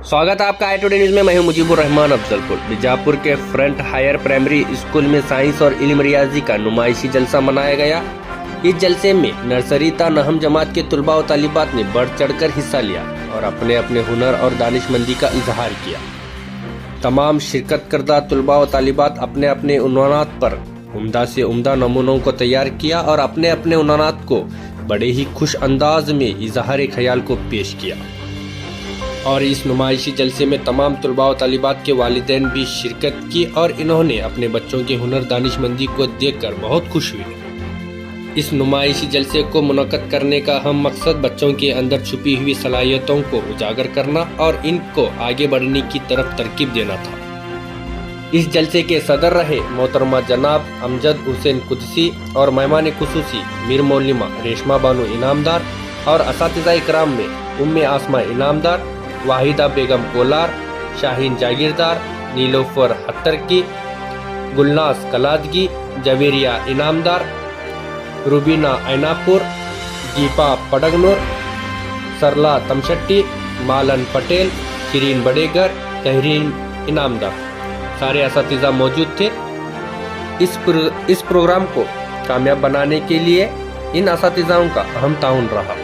स्वागत है आपका आई टुडे न्यूज में। मैं हूं मुजीबुर रहमान अफजलपुर। बीजापुर के फ्रंट हायर प्राइमरी स्कूल में साइंस और इल्म रियाजी का नुमाइशी जलसा मनाया गया। इस जलसे में नर्सरी ता नहम जमात के तुलबा और तालिबात ने बढ़ चढ़कर हिस्सा लिया और अपने अपने हुनर और दानिशमंदी का इजहार किया। तमाम शिरकत करदा तुलबा और तालिबात अपने अपने उन्वानात पर उम्दा से उम्दा नमूनों को तैयार किया और अपने अपने उन्वानात को बड़े ही खुश अंदाज में इजहार ख्याल को पेश किया। और इस नुमाइशी जलसे में तमाम तुलबा और तालिबात के वालिदैन भी शिरकत की और इन्होंने अपने बच्चों के हुनर दानिशमंदी को देखकर बहुत खुश हुए। इस नुमाइशी जलसे को मुनक्कद करने का अहम मकसद बच्चों के अंदर छुपी हुई सलाहियतों को उजागर करना और इनको आगे बढ़ने की तरफ तरकीब देना था। इस जलसे के सदर रहे मोहतरमा जनाब अमजद हुसैन कुदसी और मेहमान खुसूसी मीर मौलिमा रेशमा बानो इनामदार और असातिज़ा इकराम में उम्मे आसमा इनामदार, वाहिदा बेगम कोलार, शाहीन जागीरदार, नीलोफर हत्तरकी, गुलनाज कलादगी, जवेरिया इनामदार, रुबीना ऐनापुर, गीपा पडगनूर, सरला तमशट्टी, मालन पटेल, शिरीन बड़ेगर, तहरीन इनामदार सारे असातिज़ा मौजूद थे। इस प्रोग्राम को कामयाब बनाने के लिए इन असातिज़ाओं का अहम ताउन रहा।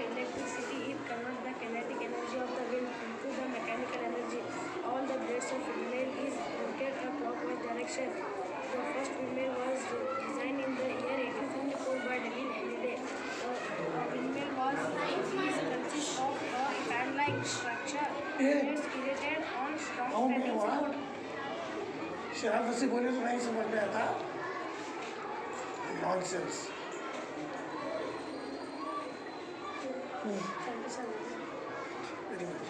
Electricity it converts the kinetic energy of the wind into the mechanical energy. All the blades of windmill is rotated a clockwise direction. The first windmill was designed in the year 1874 by Devin Halliday. The windmill consists of a fan-like structure. Blades irritated on strong standing support. शराब से बोले तो नहीं समझ में आता। Nonsense. Very much.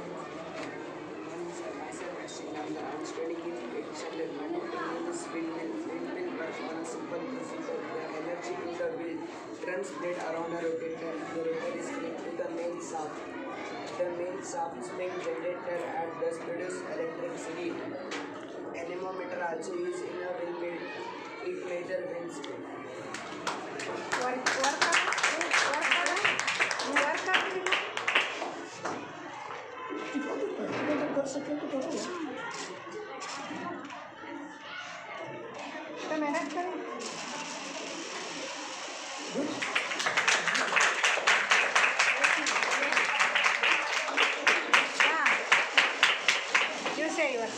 I'm studying in Excellent. My name is Windmill. Windmill works on a simple principle. The energy in the wheel turns blade around a rotator. The rotor is linked to the main shaft. The main shaft spring generator and thus produce electricity. Anemometer also used in a windmill. It measures wind speed. कर सके तो करो। तो मेहनत करें। You say yours.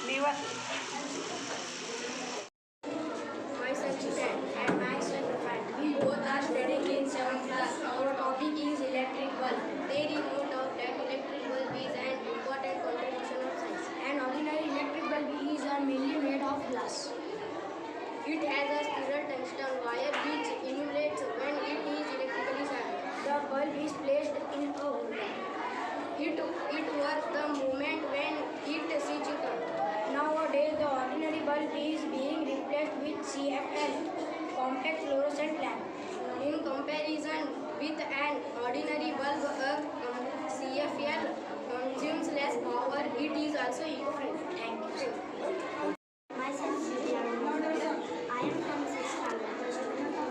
Liver. My son Chitan and my son Rafat. We both are studying in 7th class. Our topic is electric bulb. There is no doubt that electric bulb is an important contribution of science. An ordinary electric bulb is mainly made of glass. It has a spiral tungsten wire which illuminates when it is electrically charged. The bulb is placed in a holder. It works the moment when it switches on. Nowadays, the ordinary bulb is being replaced with CFL, compact fluorescent lamp. In comparison with an ordinary bulb, a CFL consumes less power. It is also eco-friendly. Thank you. Myself, Vidya. I am from 6th standard, the student of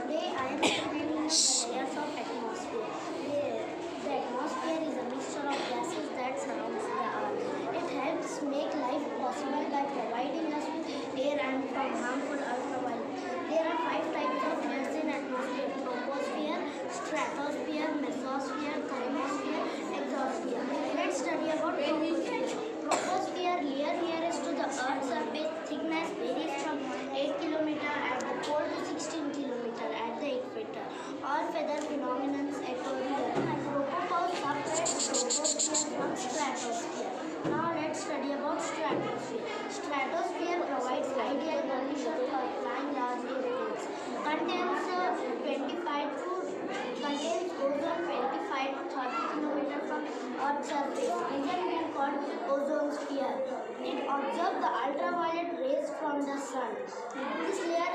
Today I am explaining the layers of atmosphere. The atmosphere is a mixture of gases that surrounds the earth. It helps make life possible by providing us with air and from harmful ultraviolet. There are 5 types of layers in atmosphere: troposphere, stratosphere, mesosphere, thermosphere, exosphere. Let's study about troposphere. Troposphere layer nearest to the Earth's surface, thickness varies from 8 km at the pole to 16 km at the equator. All weather phenomena occur here. Tropopause separates troposphere from stratosphere. Now let's study about stratosphere. Stratosphere provides ideal conditions for flying large airplanes. Contains ozone 25 to 30 km from Earth's surface. Reason being called ozone sphere. It absorbs the ultraviolet rays from the sun. This layer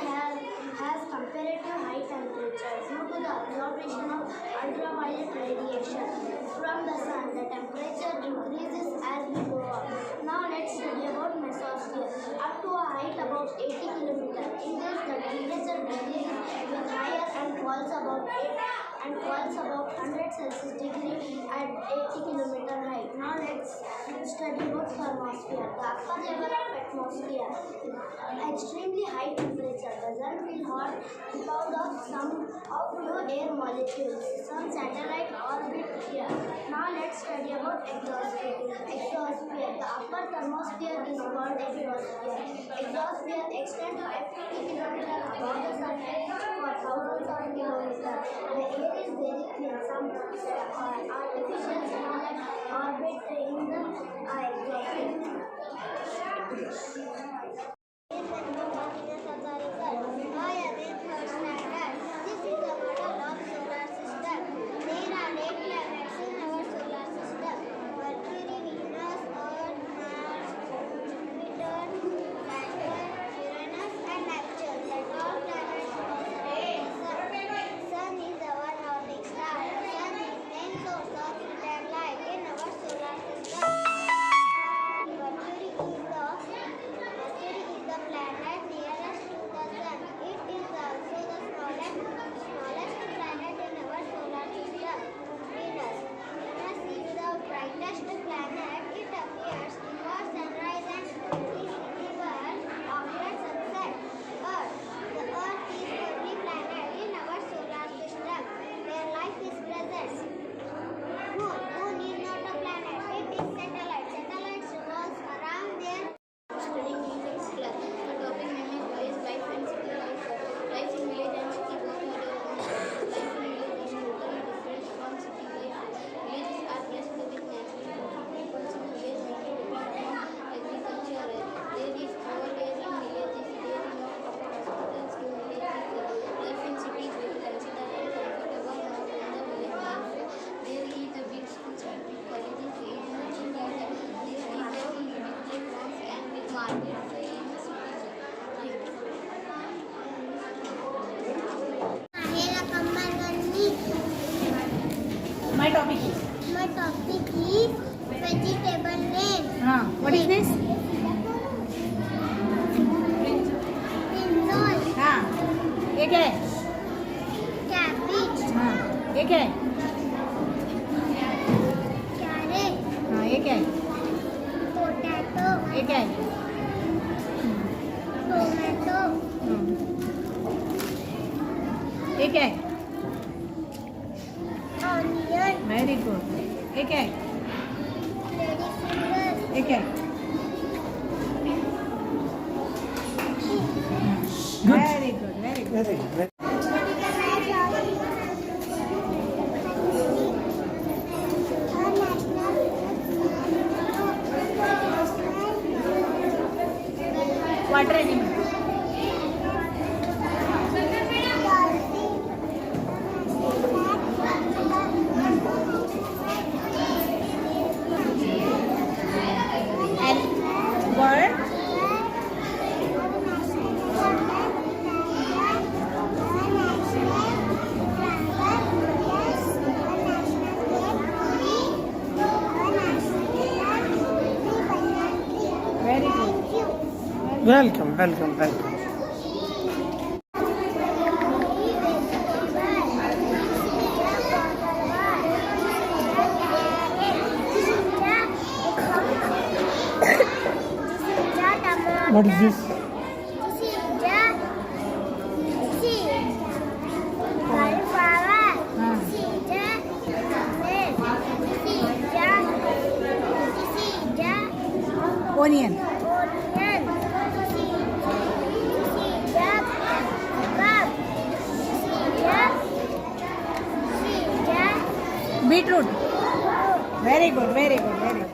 has comparative high temperature due to the absorption of ultraviolet radiation from the sun. The temperature increases as we go up. Now let's study about mesosphere. Up to a height about 80 falls about 100 Celsius degree at 80 kilometer height. Now let's study about thermosphere. The upper level of atmosphere. Extremely high temperature doesn't feel hot because of some few air molecules. Some satellite orbit here. Now let's study about exosphere. Exosphere. The upper thermosphere is called exosphere. Exosphere extends 550 kilometers above the surface for thousands of kilometers. The air is very clean. Some artificial satellite orbit in the exosphere. This is the model of solar system. There are 8 planets in our solar system: Mercury, Venus, Earth, Mars, Jupiter, Saturn, Uranus, and Neptune. The all planets revolve around the Sun. Sun is our nordic star. The Sun is main source of heat and light in our solar system. Mercury is the planet nearest to the Sun. It is also the smallest planet in our solar system. Venus is the brightest planet. It appears before sunrise and is visible after sunset. The Earth is the only planet in our solar system where life is present. Moon is not a planet. It is satellite. Satellites revolve around their studying village club. The topic name is village life and city life. Life in village and city both have their own life. Life in village is totally different from city life. Villages are blessed with natural beauty. People in village mainly depend on agriculture. There is poor air in villages. There is no proper hospitals in villages. Life in cities will consider and comfortable more than the village life. There is a big schools and big colleges in the cities. There is a big playgrounds and big markets in the cities. My topic is. My topic is vegetable name. What is this? Brinjal, ये क्या है? cabbage, ये क्या है? carrot, ये क्या है? potato, ये क्या है? tomato, ये क्या है? onion, very good. ये क्या है? ladyfinger, ये क्या है? Very good, very good. Water animal. Bird. Very good. Welcome. What is this? Onion. Beetroot. Very good, very good, very good.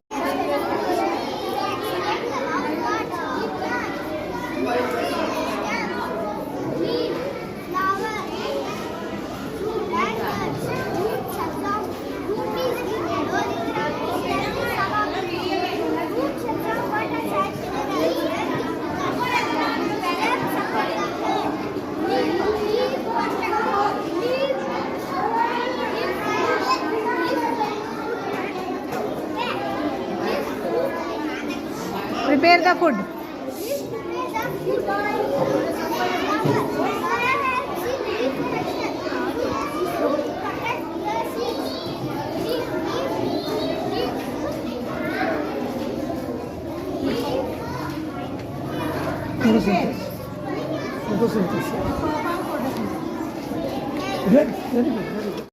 Prepare the food. Photosynthesis. Photosynthesis. Very good, very good.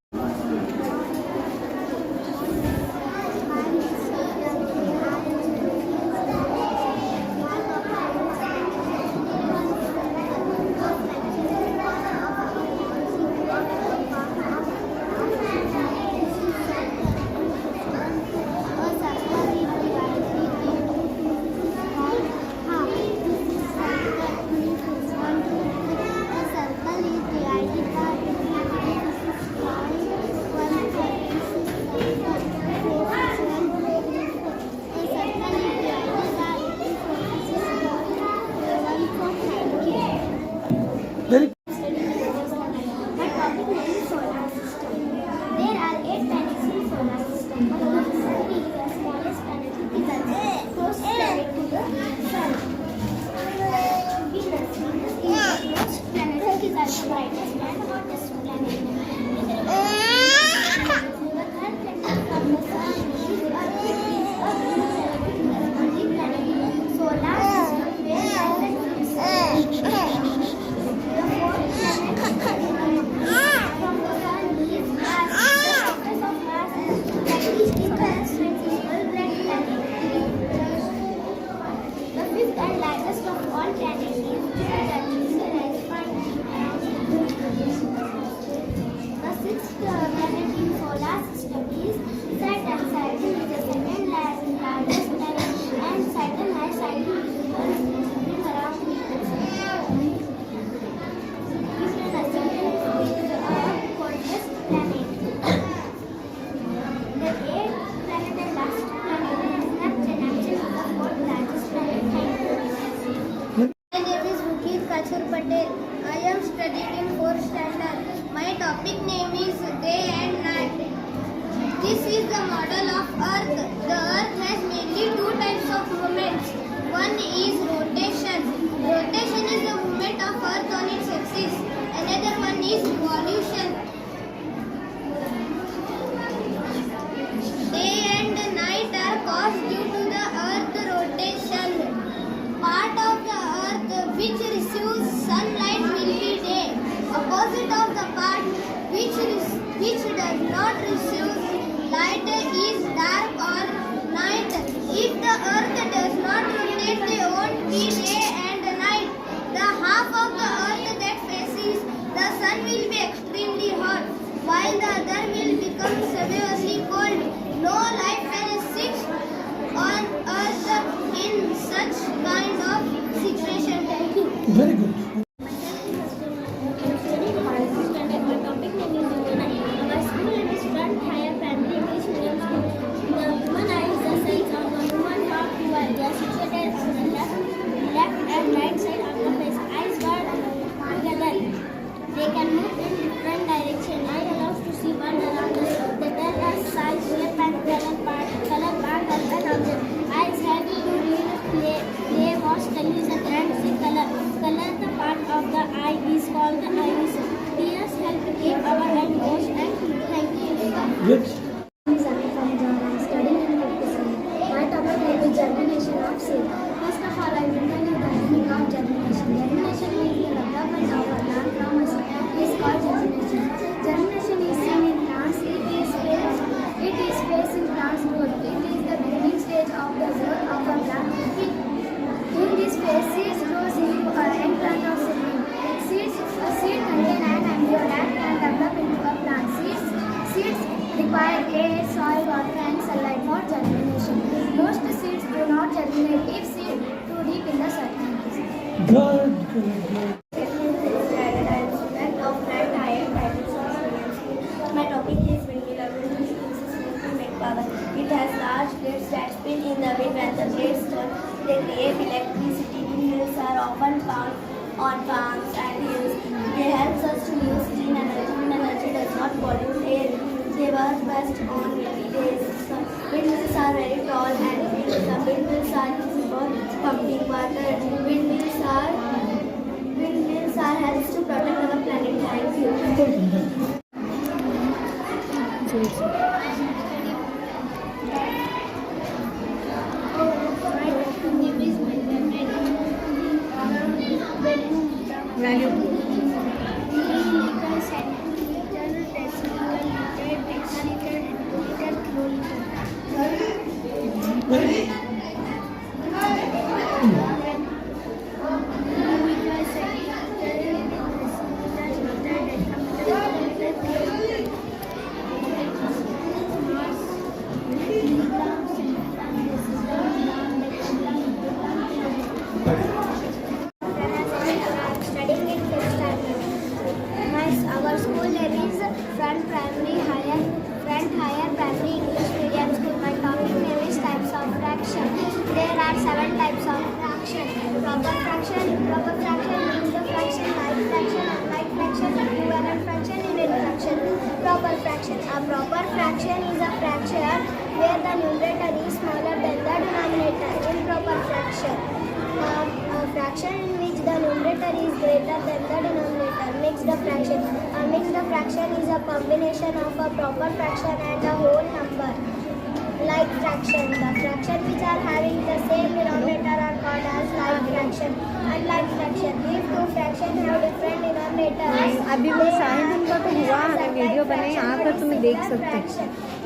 Very good. My topic name is solar system. There are 8 planets in solar system. Mercury is the smallest planet is the closest planet to the sun. Venus is the most planet is the brightest and hottest planet. The third planet from the sun is Earth. Earth is the only planet in solar system where life exists. The fifth and largest of all planets is Jupiter. Jupiter is fine. The sixth planet in solar system is Saturn. Saturn is the second largest planet, and Saturn has cycling around the Earth. My name is Mukir Kachur Patel. I am studying in 4th standard. My topic name is Day and Night. This is the model of Earth. The Earth has mainly 2 types of movements. One is rotation. Rotation is the movement of Earth on its axis. Another one is revolution. Day and night are caused due to the Earth rotation. Part of the Earth which receives sunlight will be day. Opposite of the part which does not receive light is dark or night. If the Earth does not rotate, there won't be day and night. The half of the Earth that faces the sun will be extremely hot, while the other will become severely cold. No life can exist on Earth in such kind of situation. Thank you. Very good. My topic name is Jumana. My school name is Front Higher Primary English Medium School. The Jumana is the size of a human heart while they are situated on the left and right side of the face. Eyes were together. They can move in different directions. Eye allows to see one around the sun. They tell us size, shape and color part of an object. Eyes help to read, play, watch television and see color. Color, the part of the eye is called the iris. Ears help to keep our eye washed and clean. Thank you. Good. I'm studying in medicine. My topic name is germination of seed. First of all, I will tell you the meaning of germination. Germination means the development of a plant from a seed. It is called germination. Germination is seen in plants. It is facing plants growth. It is the beginning stage of the growth of a plant. In this phase, seeds grows into a young plant of seedling. A seed contain an embryo that can develop into a plant. Seeds require air, soil, water and sunlight for germination. Most seeds do not germinate if seed too deep in the soil. Good, good, good. My topic is windmill. Power. It has large blades that spin in the wind. When the blades turn, they create electricity. Windmills are often found on farms and hills. They help us to use clean energy. Wind energy does not pollute air. They work best on windy days. Windmills are very tall and big. Some windmills are used for pumping water. Windmills are helps to protect our planet. Thank you. My name is Studying in fifth standard. Our school name is Front Higher Primary English Medium School. My topic name is types of fraction. There are 7 types of fraction. Proper fraction, improper fraction, means the fraction, like fraction, unlike fraction, equivalent fraction, unit fraction. Proper fraction. A proper fraction is a fraction where the numerator is smaller than the denominator. Improper fraction. A fraction in which the numerator is greater than the denominator. Mixed fraction. A mixed fraction is a combination of a proper fraction and a whole number. Like fraction. The fraction which are having the same denominator are called as like fraction. Unlike fraction. If two fractions have different denominators, अभी वो साहिल उनका तो हुआ हमें video बनाई यहाँ पर तुम देख सकते हो.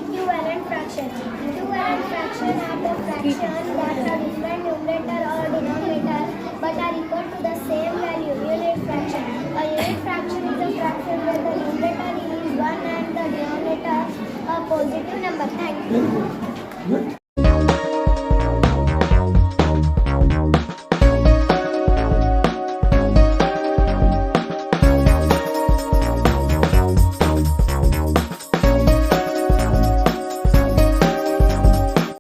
Equivalent fraction. Equivalent fraction are the fractions that have different numerator or denominator but are equal to the same value. Unit fraction. A unit fraction is a fraction where the numerator is 1 and the denominator a positive number. Thank you.